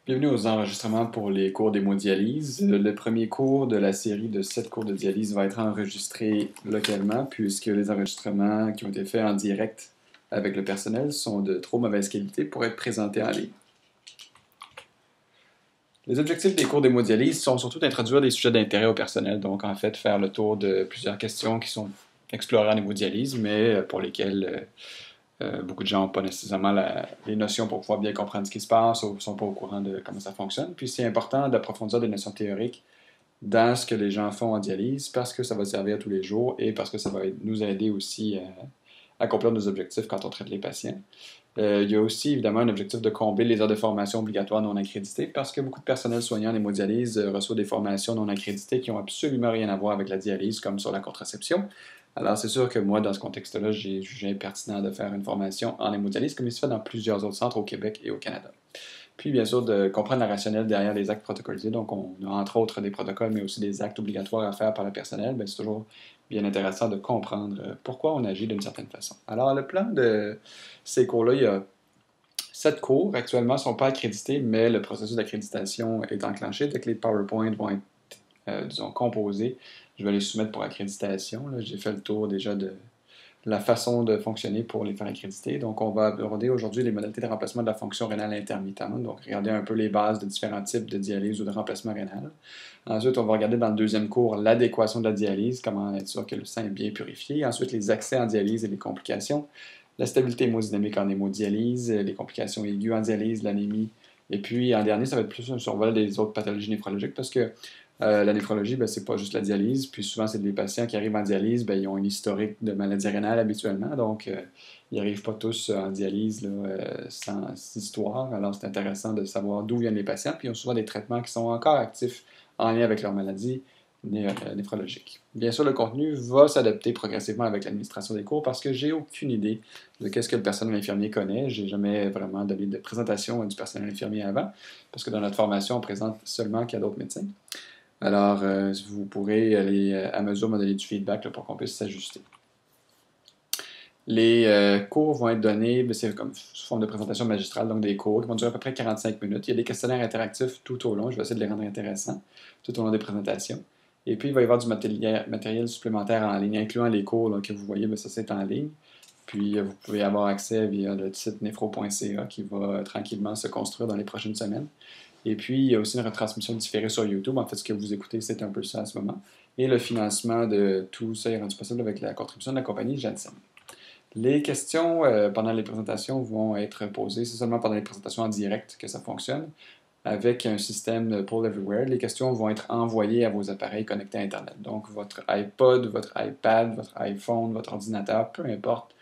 Bienvenue aux enregistrements pour les cours d'hémodialyse. Le premier cours de la série de 7 cours de dialyse va être enregistré localement puisque les enregistrements qui ont été faits en direct avec le personnel sont de trop mauvaise qualité pour être présentés en ligne. Les objectifs des cours d'hémodialyse sont surtout d'introduire des sujets d'intérêt au personnel, donc en fait faire le tour de plusieurs questions qui sont explorées en hémodialyse, mais pour lesquelles beaucoup de gens n'ont pas nécessairement les notions pour pouvoir bien comprendre ce qui se passe ou ne sont pas au courant de comment ça fonctionne. Puis c'est important d'approfondir des notions théoriques dans ce que les gens font en dialyse parce que ça va servir tous les jours et parce que ça va nous aider aussi à accomplir nos objectifs quand on traite les patients. Il y a aussi évidemment un objectif de combler les heures de formation obligatoires non accréditées parce que beaucoup de personnel soignant en hémodialyse reçoit des formations non accréditées qui n'ont absolument rien à voir avec la dialyse, comme sur la contraception. Alors c'est sûr que moi, dans ce contexte-là, j'ai jugé pertinent de faire une formation en hémodialyse comme il se fait dans plusieurs autres centres au Québec et au Canada. Puis bien sûr de comprendre la rationnelle derrière les actes protocolisés. Donc on a entre autres des protocoles, mais aussi des actes obligatoires à faire par le personnel. Bien, c'est toujours bien intéressant de comprendre pourquoi on agit d'une certaine façon. Alors le plan de ces cours-là, il y a 7 cours. Actuellement, ne sont pas accrédités, mais le processus d'accréditation est enclenché. Dès que les PowerPoint vont être, disons, composés, je vais les soumettre pour accréditation. J'ai fait le tour déjà de la façon de fonctionner pour les faire accréditer. Donc, on va aborder aujourd'hui les modalités de remplacement de la fonction rénale intermittente. Donc, regarder un peu les bases de différents types de dialyse ou de remplacement rénal. Ensuite, on va regarder dans le deuxième cours l'adéquation de la dialyse, comment être sûr que le sang est bien purifié. Ensuite, les accès en dialyse et les complications. La stabilité hémodynamique en hémodialyse, les complications aiguës en dialyse, l'anémie. Et puis, en dernier, ça va être plus un survol des autres pathologies néphrologiques parce que la néphrologie, ben, c'est pas juste la dialyse. Puis souvent, c'est des patients qui arrivent en dialyse, ben, ils ont une historique de maladie rénale habituellement. Donc, ils n'arrivent pas tous en dialyse là, sans histoire. Alors, c'est intéressant de savoir d'où viennent les patients. Puis, ils ont souvent des traitements qui sont encore actifs en lien avec leur maladie néphrologique. Bien sûr, le contenu va s'adapter progressivement avec l'administration des cours parce que j'ai aucune idée de qu'est-ce que le personnel infirmier connaît. J'ai jamais vraiment donné de présentation du personnel infirmier avant parce que dans notre formation, on présente seulement qu'il y a d'autres médecins. Alors, vous pourrez aller à mesure me donner du feedback là, pour qu'on puisse s'ajuster. Les cours vont être donnés, c'est comme sous forme de présentation magistrale, donc des cours qui vont durer à peu près 45 minutes. Il y a des questionnaires interactifs tout au long. Je vais essayer de les rendre intéressants tout au long des présentations. Et puis, il va y avoir du matériel supplémentaire en ligne, incluant les cours là, que vous voyez, bien, ça c'est en ligne. Puis, vous pouvez avoir accès via le site nefro.ca qui va tranquillement se construire dans les prochaines semaines. Et puis, il y a aussi une retransmission différée sur YouTube. En fait, ce que vous écoutez, c'est un peu ça en ce moment. Et le financement de tout ça est rendu possible avec la contribution de la compagnie Janssen. Les questions pendant les présentations vont être posées. C'est seulement pendant les présentations en direct que ça fonctionne. Avec un système de Poll Everywhere, les questions vont être envoyées à vos appareils connectés à Internet. Donc, votre iPod, votre iPad, votre iPhone, votre ordinateur, peu importe.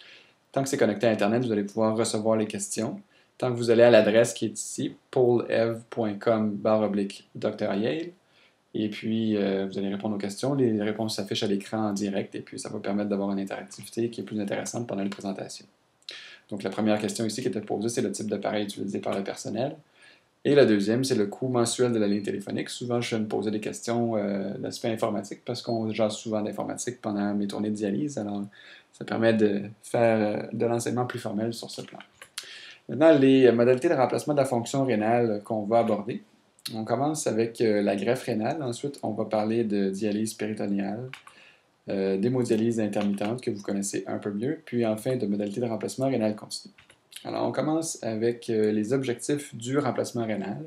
Tant que c'est connecté à Internet, vous allez pouvoir recevoir les questions. Tant que vous allez à l'adresse qui est ici, pollev.com/Dr Yale, et puis vous allez répondre aux questions. Les réponses s'affichent à l'écran en direct, et puis ça va permettre d'avoir une interactivité qui est plus intéressante pendant les présentations. Donc la première question ici qui était posée, c'est le type d'appareil utilisé par le personnel. Et la deuxième, c'est le coût mensuel de la ligne téléphonique. Souvent, je me posais des questions d'aspect informatique parce qu'on jase souvent d'informatique pendant mes tournées de dialyse. Alors, ça permet de faire de l'enseignement plus formel sur ce plan. Maintenant, les modalités de remplacement de la fonction rénale qu'on va aborder. On commence avec la greffe rénale. Ensuite, on va parler de dialyse péritonéale, d'hémodialyse intermittente que vous connaissez un peu mieux, puis enfin de modalités de remplacement rénal continu. Alors, on commence avec les objectifs du remplacement rénal.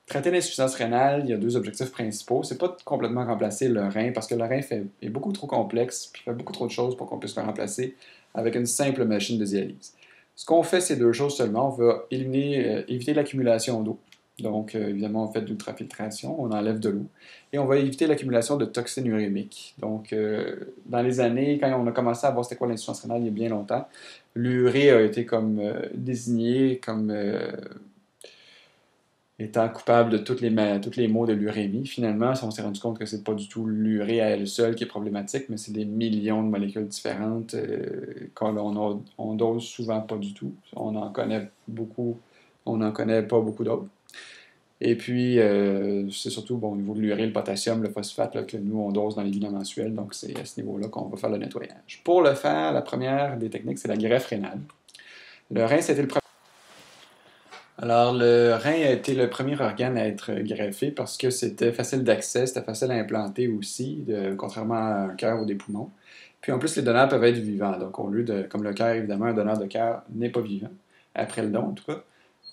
Traiter l'insuffisance rénale, il y a deux objectifs principaux. C'est pas de complètement remplacer le rein, parce que le rein est beaucoup trop complexe, puis fait beaucoup trop de choses pour qu'on puisse le remplacer avec une simple machine de dialyse. Ce qu'on fait, c'est deux choses seulement. On va éviter l'accumulation d'eau. Donc, évidemment, on fait de l'ultrafiltration, on enlève de l'eau. Et on va éviter l'accumulation de toxines urémiques. Donc, dans les années, quand on a commencé à voir c'était quoi l'insuffisance rénale il y a bien longtemps, l'urée a été comme désignée comme étant coupable de tous les maux de l'urémie. Finalement, on s'est rendu compte que c'est pas du tout l'urée à elle seule qui est problématique, mais c'est des millions de molécules différentes qu'on dose souvent pas du tout. On en connaît beaucoup, on n'en connaît pas beaucoup d'autres. Et puis, c'est surtout au niveau de l'urée, le potassium, le phosphate là, que nous, on dose dans les bilans mensuels. Donc, c'est à ce niveau-là qu'on va faire le nettoyage. Pour le faire, la première des techniques, c'est la greffe rénale. Le rein, c'était le premier. Alors, le rein a été le premier organe à être greffé parce que c'était facile d'accès, c'était facile à implanter aussi, contrairement à un cœur ou des poumons. Puis en plus, les donneurs peuvent être vivants. Donc, au lieu de, comme le cœur, évidemment, un donneur de cœur n'est pas vivant, après le don en tout cas.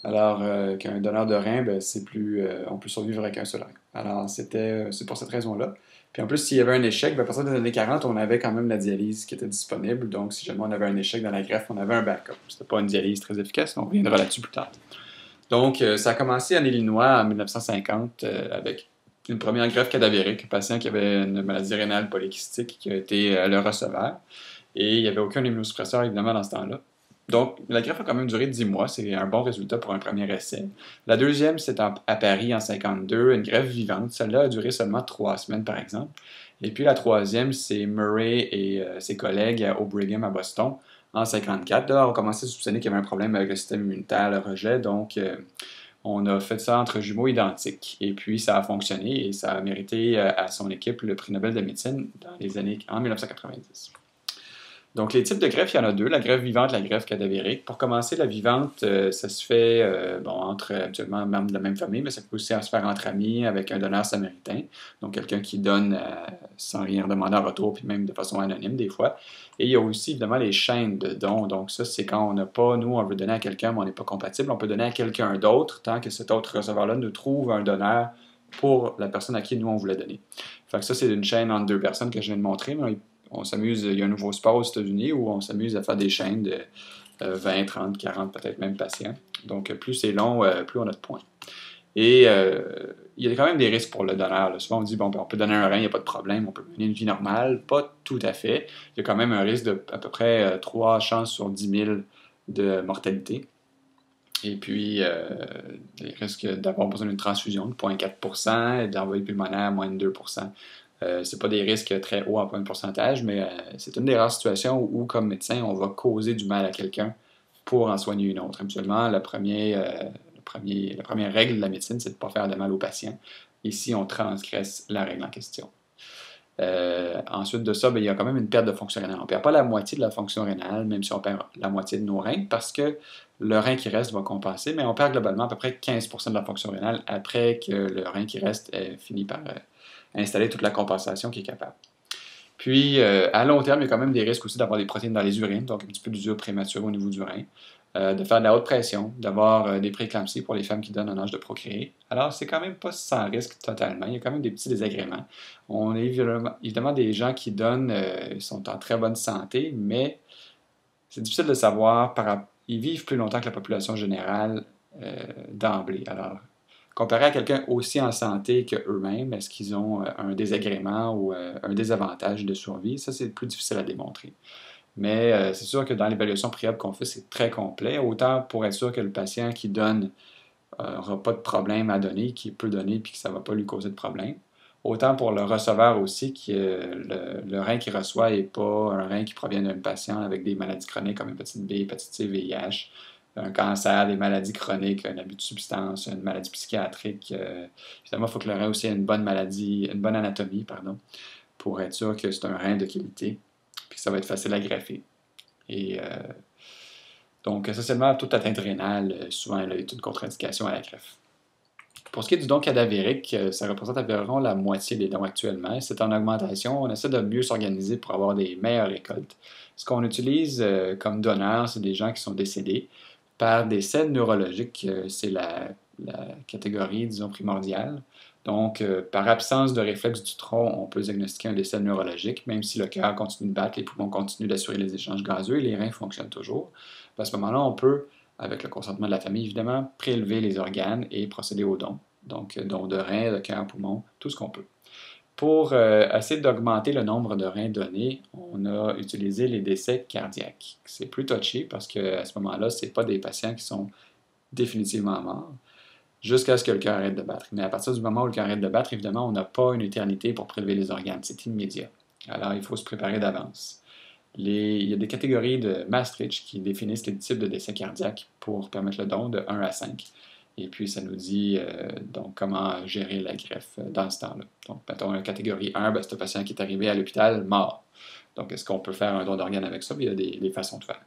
Alors qu'un donneur de rein, ben, c'est plus, on peut survivre avec un seul rein. Alors, c'est pour cette raison-là. Puis en plus, s'il y avait un échec, ben, à partir des années 40, on avait quand même la dialyse qui était disponible. Donc, si jamais on avait un échec dans la greffe, on avait un backup. C'était pas une dialyse très efficace, on reviendra là-dessus plus tard. Donc, ça a commencé en Illinois en 1950 avec une première greffe cadavérique, un patient qui avait une maladie rénale polykystique qui a été le receveur. Et il n'y avait aucun immunosuppresseur, évidemment, dans ce temps-là. Donc, la greffe a quand même duré 10 mois. C'est un bon résultat pour un premier essai. La deuxième, c'est à Paris en 52, une greffe vivante. Celle-là a duré seulement 3 semaines, par exemple. Et puis la troisième, c'est Murray et ses collègues au Brigham à Boston en 54. Là, on commençait à soupçonner qu'il y avait un problème avec le système immunitaire, le rejet. Donc, on a fait ça entre jumeaux identiques. Et puis, ça a fonctionné et ça a mérité à son équipe le prix Nobel de médecine dans les années en 1990. Donc, les types de greffes, il y en a deux, la greffe vivante, la greffe cadavérique. Pour commencer, la vivante, ça se fait entre habituellement membres de la même famille, mais ça peut aussi se faire entre amis avec un donneur samaritain, donc quelqu'un qui donne sans rien demander en retour, puis même de façon anonyme des fois. Et il y a aussi évidemment les chaînes de dons. Donc, ça, c'est quand on n'a pas, nous, on veut donner à quelqu'un, mais on n'est pas compatible, on peut donner à quelqu'un d'autre tant que cet autre receveur-là nous trouve un donneur pour la personne à qui nous on voulait donner. Fait que ça, c'est une chaîne entre deux personnes que je viens de montrer, mais on s'amuse, il y a un nouveau sport aux États-Unis où on s'amuse à faire des chaînes de 20, 30, 40, peut-être même patients. Donc, plus c'est long, plus on a de points. Et il y a quand même des risques pour le donneur. Là. Souvent, on dit, bon, ben, on peut donner un rein, il n'y a pas de problème, on peut mener une vie normale. Pas tout à fait. Il y a quand même un risque de à peu près 3 chances sur 10 000 de mortalité. Et puis, les risques d'avoir besoin d'une transfusion de 0,4 et d'envoyer pulmonaire moins de 2 c'est pas des risques très hauts en point de pourcentage, mais c'est une des rares situations comme médecin, on va causer du mal à quelqu'un pour en soigner une autre. Habituellement, la première règle de la médecine, c'est de ne pas faire de mal au patient. Ici, on transgresse la règle en question. Ensuite de ça, ben, il y a quand même une perte de fonction rénale. On ne perd pas la moitié de la fonction rénale, même si on perd la moitié de nos reins, parce que le rein qui reste va compenser, mais on perd globalement à peu près 15% de la fonction rénale après que le rein qui reste ait fini par installer toute la compensation qu'il est capable. Puis, à long terme, il y a quand même des risques aussi d'avoir des protéines dans les urines, donc un petit peu d'usure prématurée au niveau du rein, de faire de la haute pression, d'avoir des prééclampsies pour les femmes qui donnent en âge de procréer. Alors, c'est quand même pas sans risque totalement. Il y a quand même des petits désagréments. On est évidemment des gens qui donnent, sont en très bonne santé, mais c'est difficile de savoir, ils vivent plus longtemps que la population générale d'emblée. Alors, comparé à quelqu'un aussi en santé qu'eux-mêmes, est-ce qu'ils ont un désagrément ou un désavantage de survie? Ça, c'est plus difficile à démontrer. Mais c'est sûr que dans l'évaluation préalable qu'on fait, c'est très complet, autant pour être sûr que le patient qui donne n'aura pas de problème à donner, qui peut donner puis que ça ne va pas lui causer de problème. Autant pour le receveur aussi, le rein qu'il reçoit n'est pas un rein qui provient d'un patient avec des maladies chroniques comme hépatite B, hépatite C, VIH, un cancer, des maladies chroniques, un abus de substance, une maladie psychiatrique. Évidemment, il faut que le rein aussi ait une bonne maladie, une bonne anatomie, pardon, pour être sûr que c'est un rein de qualité, puis que ça va être facile à greffer. Et donc, essentiellement, toute atteinte rénale, souvent, elle a une contre-indication à la greffe. Pour ce qui est du don cadavérique, ça représente environ la moitié des dons actuellement. C'est en augmentation. On essaie de mieux s'organiser pour avoir des meilleures récoltes. Ce qu'on utilise comme donneurs, c'est des gens qui sont décédés par des décès neurologiques. C'est la catégorie, disons, primordiale. Donc, par absence de réflexe du tronc, on peut diagnostiquer un décès neurologique, même si le cœur continue de battre, les poumons continuent d'assurer les échanges gazeux et les reins fonctionnent toujours. À ce moment-là, on peut, avec le consentement de la famille, évidemment, prélever les organes et procéder aux dons. Donc, don de reins, de cœur, poumon, tout ce qu'on peut. Pour essayer d'augmenter le nombre de reins donnés, on a utilisé les décès cardiaques. C'est plus touché parce qu'à ce moment-là, ce pas des patients qui sont définitivement morts jusqu'à ce que le cœur arrête de battre. Mais à partir du moment où le cœur arrête de battre, évidemment, on n'a pas une éternité pour prélever les organes. C'est immédiat. Alors, il faut se préparer d'avance. Il y a des catégories de Maastricht qui définissent les types de décès cardiaques pour permettre le don de 1 à 5. Et puis, ça nous dit donc comment gérer la greffe dans ce temps-là. Donc, mettons, la catégorie 1, ben, c'est un patient qui est arrivé à l'hôpital mort. Donc, est-ce qu'on peut faire un don d'organes avec ça? Il y a des façons de faire.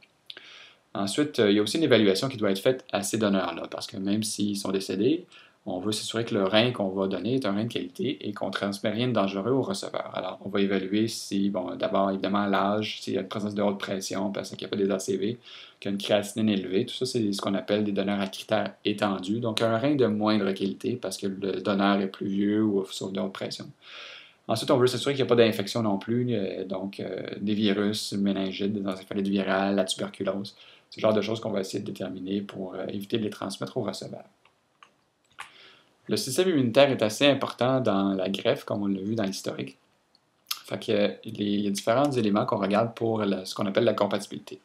Ensuite, il y a aussi une évaluation qui doit être faite à ces donneurs-là, parce que même s'ils sont décédés, on veut s'assurer que le rein qu'on va donner est un rein de qualité et qu'on ne transmet rien de dangereux au receveur. Alors, on va évaluer si, bon, d'abord, évidemment, l'âge, s'il y a une présence de haute pression, parce qu'il n'y a pas des ACV, qu'il y a une créatinine élevée. Tout ça, c'est ce qu'on appelle des donneurs à critères étendus. Donc, un rein de moindre qualité parce que le donneur est plus vieux ou sauf de haute pression. Ensuite, on veut s'assurer qu'il n'y a pas d'infection non plus, donc des virus, méningites, des encéphalite virales, la tuberculose. C'est le genre de choses qu'on va essayer de déterminer pour éviter de les transmettre au receveur. Le système immunitaire est assez important dans la greffe, comme on l'a vu dans l'historique. Fait que, il y a différents éléments qu'on regarde pour ce qu'on appelle la compatibilité.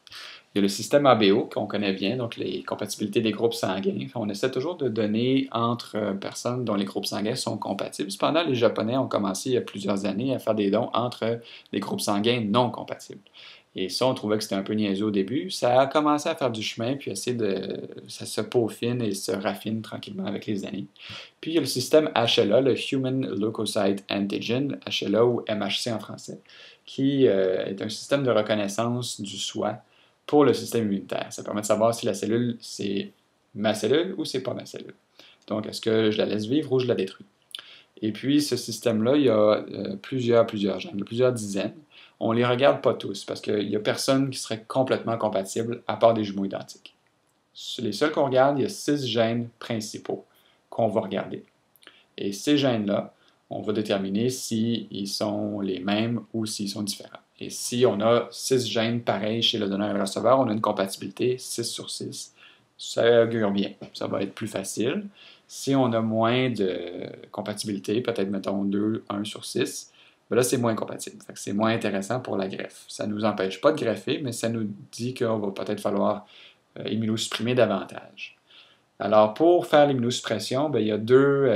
Il y a le système ABO qu'on connaît bien, donc les compatibilités des groupes sanguins. On essaie toujours de donner entre personnes dont les groupes sanguins sont compatibles. Cependant, les Japonais ont commencé il y a plusieurs années à faire des dons entre des groupes sanguins non compatibles. Et ça, on trouvait que c'était un peu niaiseux au début. Ça a commencé à faire du chemin, puis ça se peaufine et se raffine tranquillement avec les années. Puis il y a le système HLA, le Human Leukocyte Antigen, HLA ou MHC en français, qui est un système de reconnaissance du soi pour le système immunitaire. Ça permet de savoir si la cellule, c'est ma cellule ou c'est pas ma cellule. Donc, est-ce que je la laisse vivre ou je la détruis? Et puis, ce système-là, il y a plusieurs gènes, plusieurs dizaines. On ne les regarde pas tous parce qu'il n'y a personne qui serait complètement compatible à part des jumeaux identiques. Les seuls qu'on regarde, il y a 6 gènes principaux qu'on va regarder. Et ces gènes-là, on va déterminer s'ils sont les mêmes ou s'ils sont différents. Et si on a 6 gènes pareils chez le donneur et le receveur, on a une compatibilité 6 sur 6. Ça augure bien, ça va être plus facile. Si on a moins de compatibilité, peut-être mettons 2, 1 sur 6, ben là c'est moins compatible. C'est moins intéressant pour la greffe. Ça ne nous empêche pas de greffer, mais ça nous dit qu'il va peut-être falloir immunosupprimer davantage. Alors, pour faire l'immunosuppression, ben, il y a deux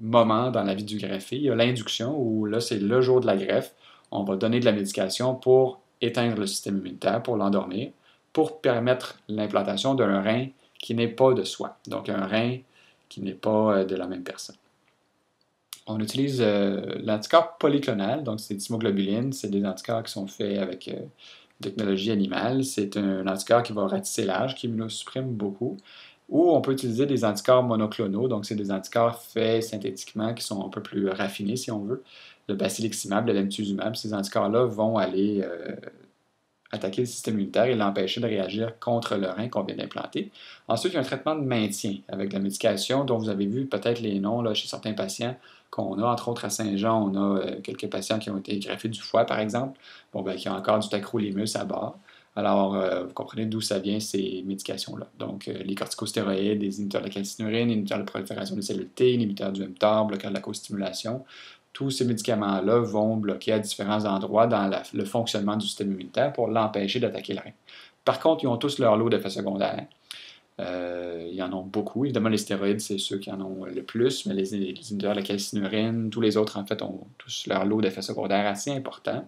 moments dans la vie du greffé. Il y a l'induction, où là, c'est le jour de la greffe. On va donner de la médication pour éteindre le système immunitaire, pour l'endormir, pour permettre l'implantation d'un rein qui n'est pas de soi. Donc, un rein qui n'est pas de la même personne. On utilise l'anticorps polyclonal, donc c'est thymoglobuline, c'est des anticorps qui sont faits avec technologie animale. C'est un anticorps qui va ratisser l'âge, qui immunosupprime beaucoup. Ou on peut utiliser des anticorps monoclonaux, donc c'est des anticorps faits synthétiquement qui sont un peu plus raffinés, si on veut. Le bacilliximab, le lemtuzumab, ces anticorps-là vont aller attaquer le système immunitaire et l'empêcher de réagir contre le rein qu'on vient d'implanter. Ensuite, il y a un traitement de maintien avec de la médication dont vous avez vu peut-être les noms là, chez certains patients qu'on a, entre autres à Saint-Jean, on a quelques patients qui ont été greffés du foie, par exemple, qui ont encore du tacrolimus à bord. Alors, vous comprenez d'où ça vient, ces médications-là. Donc, les corticostéroïdes, les inhibiteurs de la calcinurine, inhibiteurs de la prolifération des cellules T, inhibiteurs du mTOR, bloqueurs de la co-stimulation. Tous ces médicaments-là vont bloquer à différents endroits dans le fonctionnement du système immunitaire pour l'empêcher d'attaquer le rein. Par contre, ils ont tous leur lot d'effets secondaires. Il y en a beaucoup. Évidemment, les stéroïdes, c'est ceux qui en ont le plus, mais les inhibiteurs de la calcinurine, tous les autres, en fait, ont tous leur lot d'effets secondaires assez importants.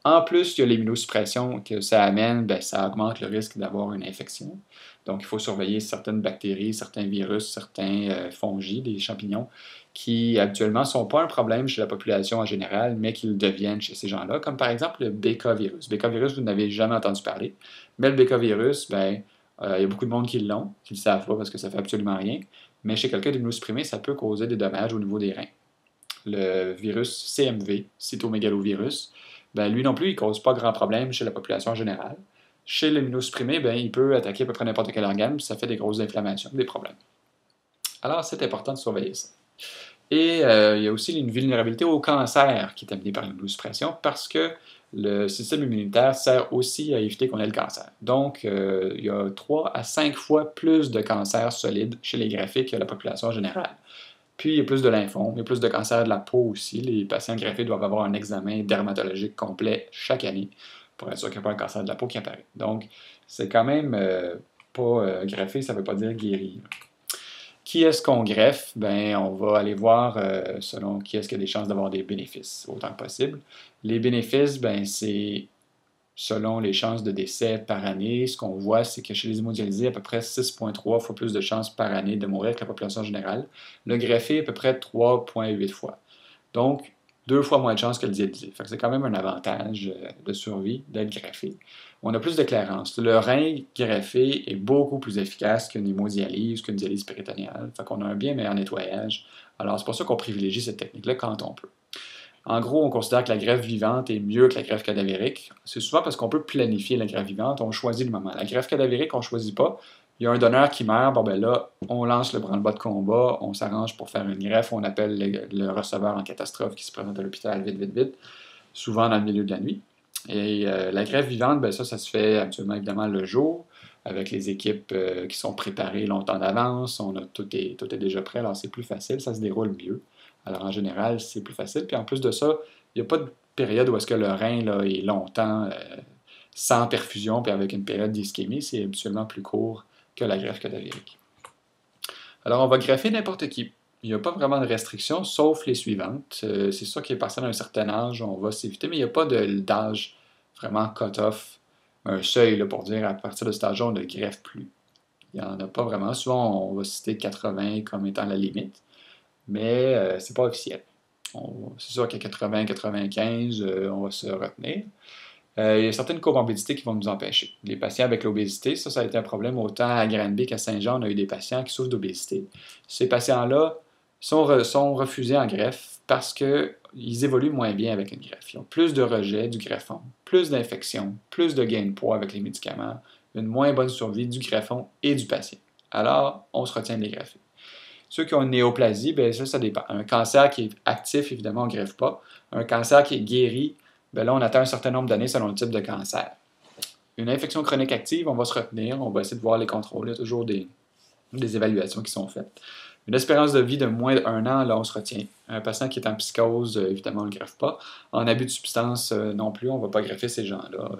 En plus, il y a l'immunosuppression que ça amène, ça augmente le risque d'avoir une infection. Donc, il faut surveiller certaines bactéries, certains virus, certains fongies, des champignons, qui actuellement ne sont pas un problème chez la population en général, mais qui le deviennent chez ces gens-là, comme par exemple le BK-virus. BK-virus, vous n'avez jamais entendu parler, mais le BK-virus, il y a beaucoup de monde qui l'ont, qui ne le savent pas parce que ça ne fait absolument rien, mais chez quelqu'un d'immunosupprimé, ça peut causer des dommages au niveau des reins. Le virus CMV, cytomégalovirus, lui non plus, il ne cause pas grand problème chez la population en général. Chez l'immunosupprimé, il peut attaquer à peu près n'importe quel organe, puis ça fait des grosses inflammations, des problèmes. Alors, c'est important de surveiller ça. Et il y a aussi une vulnérabilité au cancer qui est amenée par l'immunosuppression parce que le système immunitaire sert aussi à éviter qu'on ait le cancer. Donc, il y a 3 à 5 fois plus de cancers solides chez les greffés que la population générale. Puis, il y a plus de lymphome, il y a plus de cancer de la peau aussi. Les patients greffés doivent avoir un examen dermatologique complet chaque année pour être sûr qu'il n'y a pas un cancer de la peau qui apparaît. Donc, c'est quand même pas greffé, ça ne veut pas dire guéri. Qui est-ce qu'on greffe? On va aller voir selon qui est-ce qui a des chances d'avoir des bénéfices, autant que possible. Les bénéfices, c'est selon les chances de décès par année. Ce qu'on voit, c'est que chez les hémodialysés, à peu près 6,3 fois plus de chances par année de mourir que la population générale. Le greffé, à peu près 3,8 fois. Donc, 2 fois moins de chances que le dialysé. Fait que c'est quand même un avantage de survie d'être greffé. On a plus de clairance. Le rein greffé est beaucoup plus efficace qu'une hémodialyse, qu'une dialyse péritonéale. Fait qu'on a un bien meilleur nettoyage. Alors c'est pour ça qu'on privilégie cette technique-là quand on peut. En gros, on considère que la greffe vivante est mieux que la greffe cadavérique. C'est souvent parce qu'on peut planifier la greffe vivante, on choisit le moment. La greffe cadavérique, on ne choisit pas. Il y a un donneur qui meurt, bon ben là, on lance le branle-bas de combat, on s'arrange pour faire une greffe, on appelle le receveur en catastrophe qui se présente à l'hôpital vite, vite, vite, souvent dans le milieu de la nuit. Et la greffe vivante, ben ça se fait habituellement évidemment le jour, avec les équipes qui sont préparées longtemps d'avance, tout est déjà prêt, alors c'est plus facile, ça se déroule mieux. Alors en général, c'est plus facile. Puis en plus de ça, il n'y a pas de période où est-ce que le rein là, est longtemps sans perfusion, puis avec une période d'ischémie, c'est habituellement plus court que la greffe cadavérique. Alors on va greffer n'importe qui. Il n'y a pas vraiment de restrictions, sauf les suivantes. C'est sûr qu'il est passé d'un certain âge, on va s'éviter, mais il n'y a pas d'âge vraiment cut-off, un seuil là, pour dire à partir de cet âge-là, on ne greffe plus. Il n'y en a pas vraiment. Souvent, on va citer 80 comme étant la limite, mais c'est pas officiel. C'est sûr qu'à 80-95, on va se retenir. Il y a certaines comorbidités qui vont nous empêcher. Les patients avec l'obésité, ça a été un problème autant à Granby qu'à Saint-Jean, on a eu des patients qui souffrent d'obésité. Ces patients-là sont refusés en greffe parce qu'ils évoluent moins bien avec une greffe. Ils ont plus de rejet du greffon, plus d'infections, plus de gain de poids avec les médicaments, une moins bonne survie du greffon et du patient. Alors, on se retient de les greffer. Ceux qui ont une néoplasie, bien ça dépend. Un cancer qui est actif, évidemment, on ne greffe pas. Un cancer qui est guéri, bien là, on attend un certain nombre d'années selon le type de cancer. Une infection chronique active, on va se retenir, on va essayer de voir les contrôles. Il y a toujours des évaluations qui sont faites. Une espérance de vie de moins d'1 an, là, on se retient. Un patient qui est en psychose, évidemment, on ne le greffe pas. En abus de substance, non plus, on ne va pas greffer ces gens-là.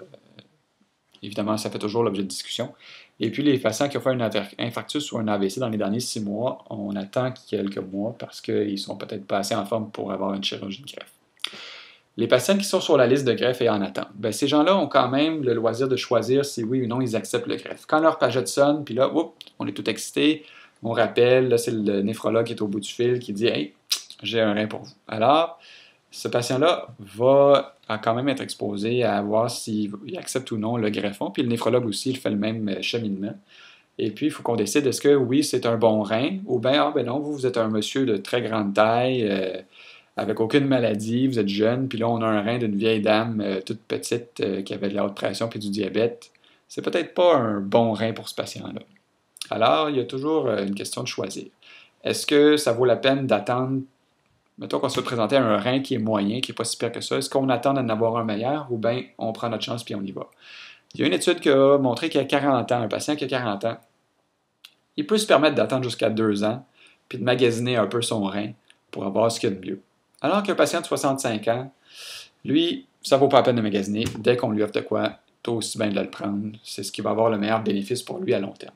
Évidemment, ça fait toujours l'objet de discussion. Et puis, les patients qui ont fait un infarctus ou un AVC dans les derniers 6 mois, on attend quelques mois parce qu'ils ne sont peut-être pas assez en forme pour avoir une chirurgie de greffe. Les patients qui sont sur la liste de greffe et en attente, bien, ces gens-là ont quand même le loisir de choisir si oui ou non ils acceptent le greffe. Quand leur pagette sonne, puis là, on est tout excité, on rappelle, là, c'est le néphrologue qui est au bout du fil qui dit « Hey, j'ai un rein pour vous ». Alors, ce patient-là va quand même être exposé à voir s'il accepte ou non le greffon, puis le néphrologue aussi, il fait le même cheminement. Et puis, il faut qu'on décide, est-ce que oui, c'est un bon rein, ou bien, ah ben non, vous êtes un monsieur de très grande taille, avec aucune maladie, vous êtes jeune, puis là, on a un rein d'une vieille dame toute petite qui avait de la haute pression puis du diabète. C'est peut-être pas un bon rein pour ce patient-là. Alors, il y a toujours une question de choisir. Est-ce que ça vaut la peine d'attendre, mettons qu'on se fait présenter un rein qui est moyen, qui n'est pas si pire que ça, est-ce qu'on attend d'en avoir un meilleur ou bien on prend notre chance puis on y va? Il y a une étude qui a montré qu'il y a 40 ans, un patient qui a 40 ans, il peut se permettre d'attendre jusqu'à 2 ans puis de magasiner un peu son rein pour avoir ce qu'il y a de mieux. Alors qu'un patient de 65 ans, lui, ça ne vaut pas la peine de magasiner. Dès qu'on lui offre de quoi, tôt aussi bien de le prendre. C'est ce qui va avoir le meilleur bénéfice pour lui à long terme.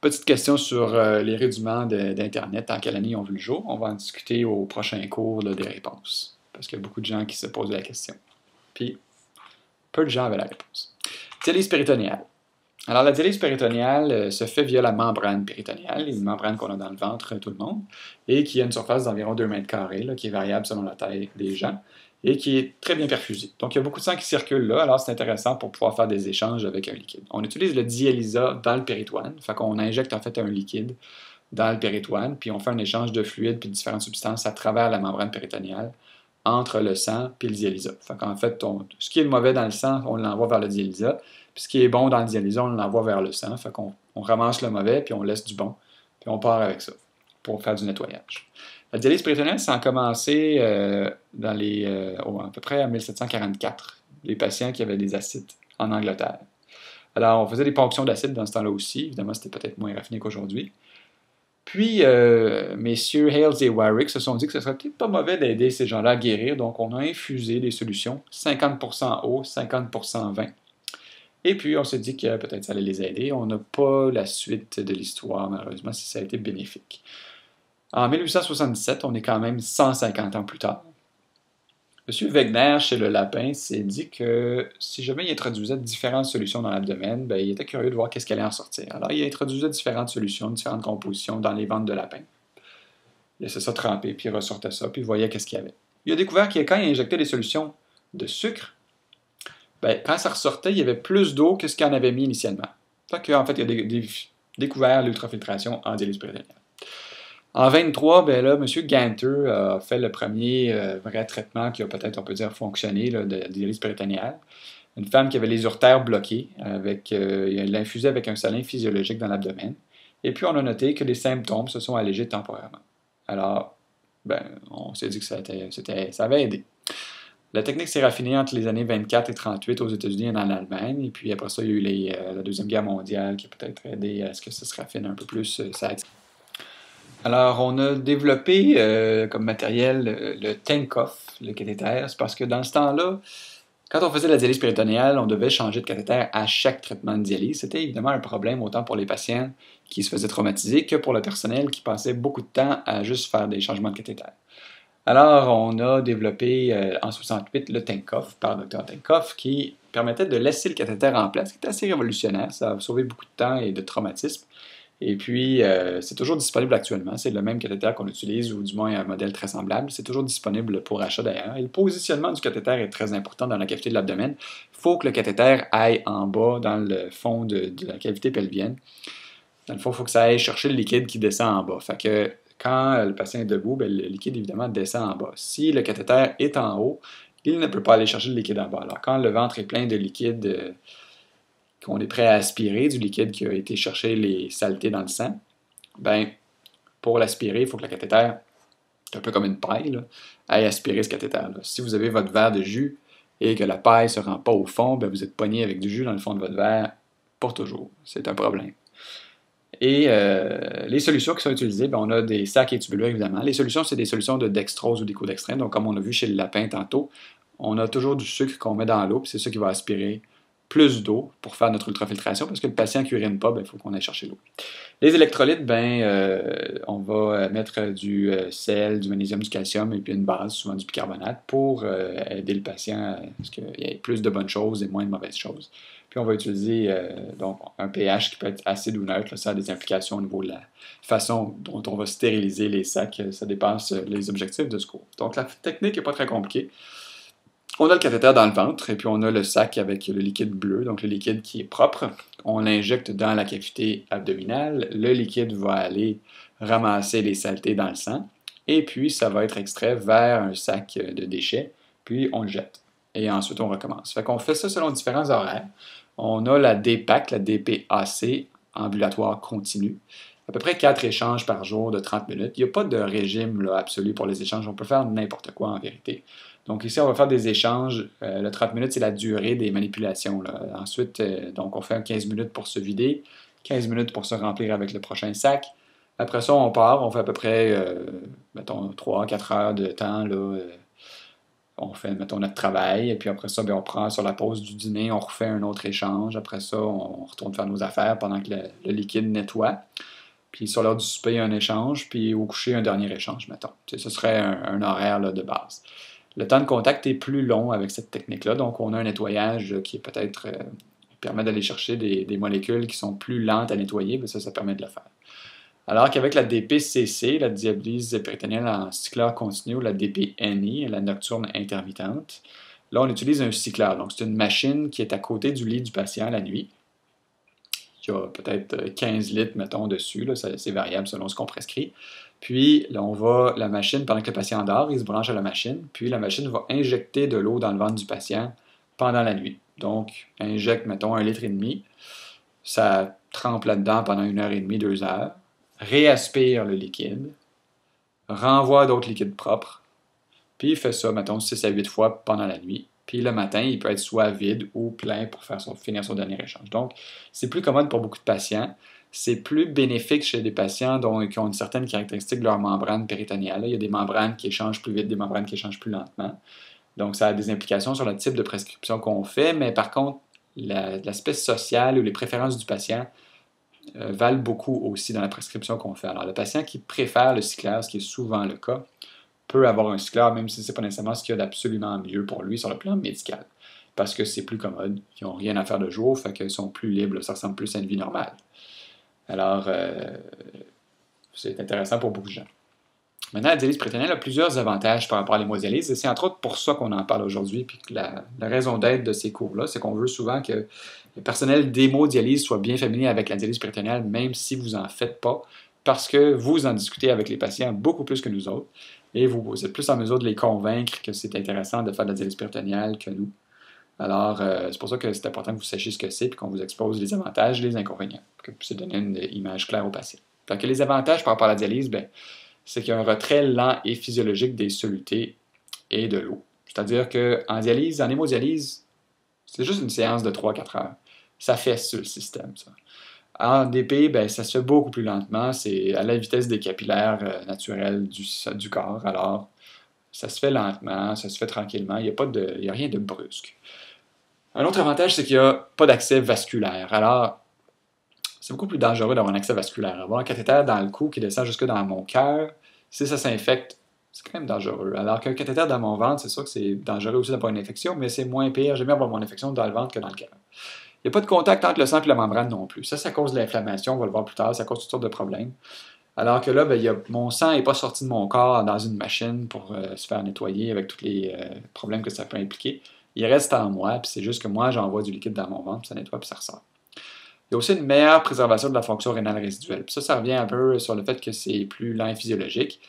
Petite question sur les rudiments d'Internet, en quelle année ils ont vu le jour. On va en discuter au prochain cours là, des réponses. Parce qu'il y a beaucoup de gens qui se posent la question. Puis, peu de gens avaient la réponse. Dialyse péritonéale. Alors, la dialyse péritonéale se fait via la membrane péritonéale, une membrane qu'on a dans le ventre, tout le monde, et qui a une surface d'environ 2 mètres carrés, là, qui est variable selon la taille des gens, et qui est très bien perfusée. Donc, il y a beaucoup de sang qui circule là, alors c'est intéressant pour pouvoir faire des échanges avec un liquide. On utilise le dialysa dans le péritoine, fait qu'on injecte en fait un liquide dans le péritoine, puis on fait un échange de fluides puis de différentes substances à travers la membrane péritonéale entre le sang et le dialysa. Fait qu'en fait, ce qui est mauvais dans le sang, on l'envoie vers le dialysa, puis ce qui est bon dans le dialysa, on l'envoie vers le sang. Fait qu'on ramasse le mauvais, puis on laisse du bon, puis on part avec ça pour faire du nettoyage. La dialyse péritonéale, ça a commencé à peu près en 1744, les patients qui avaient des acides en Angleterre. Alors, on faisait des ponctions d'acide dans ce temps-là aussi. Évidemment, c'était peut-être moins raffiné qu'aujourd'hui. Puis, messieurs Hales et Warwick se sont dit que ce serait peut-être pas mauvais d'aider ces gens-là à guérir, donc on a infusé des solutions, 50% eau, 50% vin. Et puis, on s'est dit que peut-être ça allait les aider. On n'a pas la suite de l'histoire, malheureusement, si ça a été bénéfique. En 1877, on est quand même 150 ans plus tard. M. Wegener, chez le lapin, s'est dit que si jamais il introduisait différentes solutions dans l'abdomen, ben, il était curieux de voir qu'est-ce qui allait en sortir. Alors, il introduisait différentes solutions, différentes compositions dans les ventres de lapin. il laissait ça tremper, puis il ressortait ça, puis il voyait qu'est-ce qu'il y avait. Il a découvert que quand il injectait des solutions de sucre, ben, quand ça ressortait, il y avait plus d'eau que ce qu'il en avait mis initialement. Fait qu'en fait, il a découvert l'ultrafiltration en dialyse péritonéale. En 23, ben là, M. Ganter a fait le premier vrai traitement qui a peut-être, on peut dire, fonctionné là, de dialyse péritonéale. Une femme qui avait les urtères bloquées, il l'infusait avec un saline physiologique dans l'abdomen. Et puis, on a noté que les symptômes se sont allégés temporairement. Alors, ben, on s'est dit que ça avait aidé. La technique s'est raffinée entre les années 24 et 38 aux États-Unis et en Allemagne. Et puis après ça, il y a eu la Deuxième Guerre mondiale qui a peut-être aidé à ce que ça se raffine un peu plus. Alors, on a développé comme matériel le Tinkoff, le cathéter. C'est parce que dans ce temps-là, quand on faisait la dialyse péritonéale, on devait changer de cathéter à chaque traitement de dialyse. C'était évidemment un problème autant pour les patients qui se faisaient traumatiser que pour le personnel qui passait beaucoup de temps à juste faire des changements de cathéter. Alors, on a développé en 68 le Tinkoff par le Dr Tinkoff qui permettait de laisser le cathéter en place, ce qui est assez révolutionnaire. Ça a sauvé beaucoup de temps et de traumatisme. Et puis, c'est toujours disponible actuellement. C'est le même cathéter qu'on utilise, ou du moins un modèle très semblable. C'est toujours disponible pour achat d'ailleurs. Et le positionnement du cathéter est très important dans la cavité de l'abdomen. Il faut que le cathéter aille en bas, dans le fond de la cavité pelvienne. Dans le fond, il faut que ça aille chercher le liquide qui descend en bas. Fait que quand le patient est debout, bien, le liquide, évidemment, descend en bas. Si le cathéter est en haut, il ne peut pas aller chercher le liquide en bas. Alors, quand le ventre est plein de liquide, qu'on est prêt à aspirer, du liquide qui a été chercher les saletés dans le sang, ben, pour l'aspirer, il faut que le cathéter, c'est un peu comme une paille, là, aille aspirer ce cathéter-là. Si vous avez votre verre de jus et que la paille ne se rend pas au fond, ben, vous êtes pogné avec du jus dans le fond de votre verre pour toujours. C'est un problème. Et les solutions qui sont utilisées, ben, on a des sacs et tubulures, évidemment. Les solutions, c'est des solutions de dextrose ou d'écodextrine. Donc, comme on a vu chez le lapin tantôt, on a toujours du sucre qu'on met dans l'eau, puis c'est ça qui va aspirer plus d'eau pour faire notre ultrafiltration, parce que le patient qui urine pas, il faut qu'on aille chercher l'eau. Les électrolytes, on va mettre du sel, du magnésium, du calcium et puis une base, souvent du bicarbonate, pour aider le patient à ce qu'il y ait plus de bonnes choses et moins de mauvaises choses. Puis on va utiliser donc un pH qui peut être acide ou neutre. Là, ça a des implications au niveau de la façon dont on va stériliser les sacs. Ça dépasse les objectifs de ce cours. Donc la technique n'est pas très compliquée. On a le cathéter dans le ventre et puis on a le sac avec le liquide bleu, donc le liquide qui est propre. On l'injecte dans la cavité abdominale. Le liquide va aller ramasser les saletés dans le sang et puis ça va être extrait vers un sac de déchets, puis on le jette. Et ensuite, on recommence. Fait qu'on fait ça selon différents horaires. On a la DPAC, la DPAC, ambulatoire continu. À peu près 4 échanges par jour de 30 minutes. Il n'y a pas de régime là, absolu pour les échanges. On peut faire n'importe quoi en vérité. Donc ici, on va faire des échanges. Le 30 minutes, c'est la durée des manipulations. Là. Ensuite, donc on fait 15 minutes pour se vider, 15 minutes pour se remplir avec le prochain sac. Après ça, on part. On fait à peu près, mettons, 3-4 heures de temps. Là, on fait, mettons, notre travail, et puis après ça, bien, on prend sur la pause du dîner, on refait un autre échange. Après ça, on retourne faire nos affaires pendant que le liquide nettoie. Puis sur l'heure du souper, un échange, puis au coucher, un dernier échange, mettons. Ce serait un horaire là, de base. Le temps de contact est plus long avec cette technique-là, donc on a un nettoyage qui est peut-être permet d'aller chercher des molécules qui sont plus lentes à nettoyer, mais ça permet de le faire. Alors qu'avec la DPCC, la dialyse péritonéale en cycleur continu, la DPNI, la nocturne intermittente, là, on utilise un cycleur. Donc, c'est une machine qui est à côté du lit du patient la nuit. Il y a peut-être 15 litres, mettons, dessus. Là, c'est variable selon ce qu'on prescrit. Puis, là, la machine, pendant que le patient dort, il se branche à la machine. Puis, la machine va injecter de l'eau dans le ventre du patient pendant la nuit. Donc, injecte, mettons, 1,5 litre. Ça trempe là-dedans pendant 1h30, 2 heures. Réaspire le liquide, renvoie d'autres liquides propres, puis il fait ça, mettons, 6 à 8 fois pendant la nuit. Puis le matin, il peut être soit vide ou plein pour finir son dernier échange. Donc, c'est plus commode pour beaucoup de patients. C'est plus bénéfique chez des patients qui ont une certaine caractéristique de leur membrane péritonéale. Il y a des membranes qui échangent plus vite, des membranes qui échangent plus lentement. Donc, ça a des implications sur le type de prescription qu'on fait, mais par contre, l'aspect social ou les préférences du patient valent beaucoup aussi dans la prescription qu'on fait. Alors, le patient qui préfère le cycleur, ce qui est souvent le cas, peut avoir un cycleur, même si ce n'est pas nécessairement ce qu'il y a d'absolument mieux pour lui sur le plan médical, parce que c'est plus commode, ils n'ont rien à faire de jour, fait qu'ils sont plus libres, ça ressemble plus à une vie normale. Alors, c'est intéressant pour beaucoup de gens. Maintenant, la dialyse péritonéale a plusieurs avantages par rapport à l'hémodialyse, et c'est entre autres pour ça qu'on en parle aujourd'hui, puis que la raison d'être de ces cours-là, c'est qu'on veut souvent que le personnel d'hémodialyse soit bien familier avec la dialyse péritonéale, même si vous n'en faites pas, parce que vous en discutez avec les patients beaucoup plus que nous autres, et vous êtes plus en mesure de les convaincre que c'est intéressant de faire de la dialyse péritonéale que nous. Alors, c'est pour ça que c'est important que vous sachiez ce que c'est, puis qu'on vous expose les avantages et les inconvénients, pour que vous puissiez donner une image claire aux patients. Fait que les avantages par rapport à la dialyse, ben, c'est qu'il y a un retrait lent et physiologique des solutés et de l'eau. C'est-à-dire qu'en dialyse, en hémodialyse, c'est juste une séance de 3-4 heures. Ça fait sur le système, ça. En DP, ben, ça se fait beaucoup plus lentement. C'est à la vitesse des capillaires naturels du corps. Alors, ça se fait lentement, ça se fait tranquillement. Il n'y a rien de brusque. Un autre avantage, c'est qu'il n'y a pas d'accès vasculaire. Alors, c'est beaucoup plus dangereux d'avoir un accès vasculaire. Avoir un cathéter dans le cou qui descend jusque dans mon cœur, si ça s'infecte, c'est quand même dangereux. Alors qu'un cathéter dans mon ventre, c'est sûr que c'est dangereux aussi d'avoir une infection, mais c'est moins pire. J'aime mieux avoir mon infection dans le ventre que dans le cœur. Il n'y a pas de contact entre le sang et la membrane non plus. Ça cause de l'inflammation, on va le voir plus tard, ça cause toutes sortes de problèmes. Alors que là, mon sang n'est pas sorti de mon corps dans une machine pour se faire nettoyer avec tous les problèmes que ça peut impliquer. Il reste en moi, puis c'est juste que moi, j'envoie du liquide dans mon ventre, puis ça nettoie, puis ça ressort. Il y a aussi une meilleure préservation de la fonction rénale résiduelle. Puis ça revient un peu sur le fait que c'est plus lent et physiologique.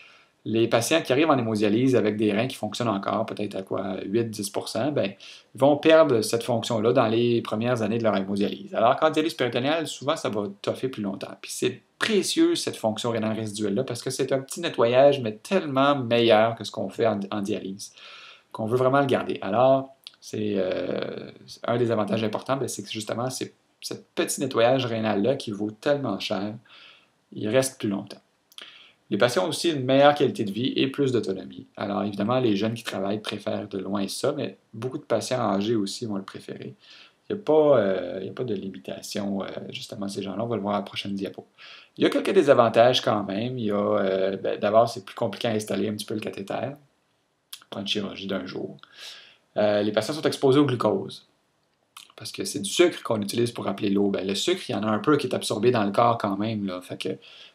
Les patients qui arrivent en hémodialyse avec des reins qui fonctionnent encore, peut-être à quoi 8-10%, ben, ils vont perdre cette fonction-là dans les premières années de leur hémodialyse. Alors qu'en dialyse péritonéale, souvent, ça va toffer plus longtemps. Puis c'est précieux, cette fonction rénale résiduelle-là, parce que c'est un petit nettoyage, mais tellement meilleur que ce qu'on fait en dialyse, qu'on veut vraiment le garder. Alors, c'est un des avantages importants, ben, c'est que justement, c'est ce petit nettoyage rénal-là qui vaut tellement cher, il reste plus longtemps. Les patients ont aussi une meilleure qualité de vie et plus d'autonomie. Alors évidemment, les jeunes qui travaillent préfèrent de loin ça, mais beaucoup de patients âgés aussi vont le préférer. Il n'y a pas de limitation, justement, ces gens-là. On va le voir à la prochaine diapo. Il y a quelques désavantages quand même. D'abord, c'est plus compliqué à installer un petit peu le cathéter. Pas une chirurgie d'un jour. Les patients sont exposés au glucose. Parce que c'est du sucre qu'on utilise pour rappeler l'eau. Ben, le sucre, il y en a un peu qui est absorbé dans le corps quand même. Là. Fait que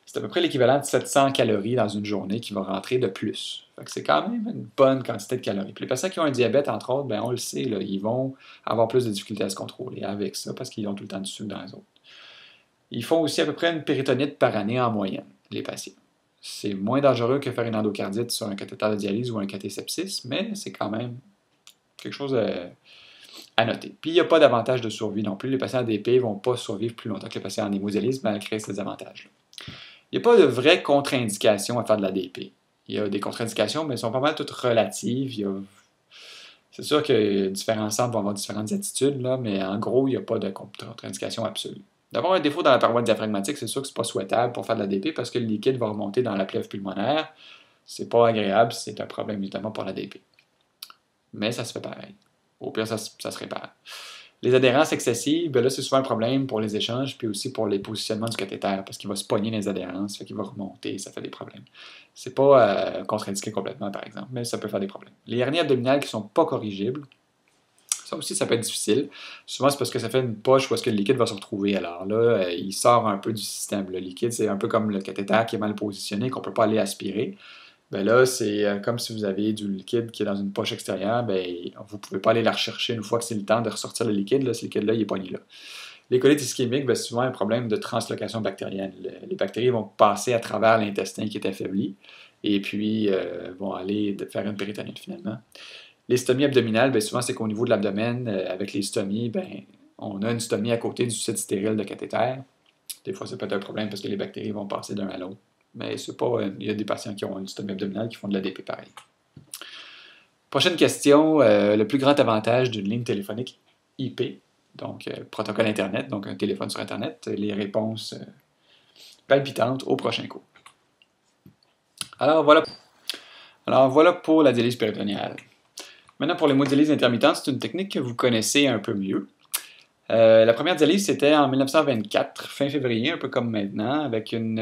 c'est à peu près l'équivalent de 700 calories dans une journée qui va rentrer de plus. Fait que c'est quand même une bonne quantité de calories. Puis les patients qui ont un diabète, entre autres, ben, on le sait, là, ils vont avoir plus de difficultés à se contrôler avec ça parce qu'ils ont tout le temps du sucre dans les autres. Ils font aussi à peu près une péritonite par année en moyenne, les patients. C'est moins dangereux que faire une endocardite sur un cathéter de dialyse ou un cathésepsis, mais c'est quand même quelque chose à noter. Puis il n'y a pas d'avantage de survie non plus. Les patients ADP ne vont pas survivre plus longtemps que les patients en hémodialyse malgré ces avantages-là. Il n'y a pas de vraie contre-indication à faire de l'ADP. Il y a des contre-indications, mais elles sont pas mal toutes relatives. C'est sûr que différents centres vont avoir différentes attitudes, là, mais en gros, il n'y a pas de contre-indication absolue. D'avoir un défaut dans la paroi diaphragmatique, c'est sûr que ce n'est pas souhaitable pour faire de l'ADP parce que le liquide va remonter dans la plèvre pulmonaire. C'est pas agréable, c'est un problème notamment pour l'ADP. Mais ça se fait pareil. Au pire, ça se répare. Les adhérences excessives, ben là, c'est souvent un problème pour les échanges, puis aussi pour les positionnements du cathéter, parce qu'il va se pogner les adhérences, fait qu'il va remonter, ça fait des problèmes. C'est pas contre-indiqué complètement, par exemple, mais ça peut faire des problèmes. Les hernies abdominales qui sont pas corrigibles, ça aussi, ça peut être difficile. Souvent, c'est parce que ça fait une poche où est-ce que le liquide va se retrouver. Alors là, il sort un peu du système. Le liquide, c'est un peu comme le cathéter qui est mal positionné, qu'on ne peut pas aller aspirer. Ben là, c'est comme si vous avez du liquide qui est dans une poche extérieure, ben, vous ne pouvez pas aller la rechercher une fois que c'est le temps de ressortir le liquide. Là, ce liquide-là, il n'est pas ni là. Les colites ischémiques, ben, c'est souvent un problème de translocation bactérienne. Les bactéries vont passer à travers l'intestin qui est affaibli et puis vont aller faire une péritonite finalement. Les stomies abdominales, ben, souvent c'est qu'au niveau de l'abdomen, avec les stomies, ben, on a une stomie à côté du site stérile de cathéter. Des fois, ça peut être un problème parce que les bactéries vont passer d'un à l'autre. Mais c'est pas. Il y a des patients qui ont une stomie abdominale qui font de l'ADP pareil. Prochaine question. Le plus grand avantage d'une ligne téléphonique IP, donc protocole Internet, donc un téléphone sur Internet, les réponses palpitantes au prochain cours. Alors voilà pour la dialyse péritonéale. Maintenant, pour l'hémodialyse intermittente, c'est une technique que vous connaissez un peu mieux. La première dialyse, c'était en 1924, fin février, un peu comme maintenant, avec une...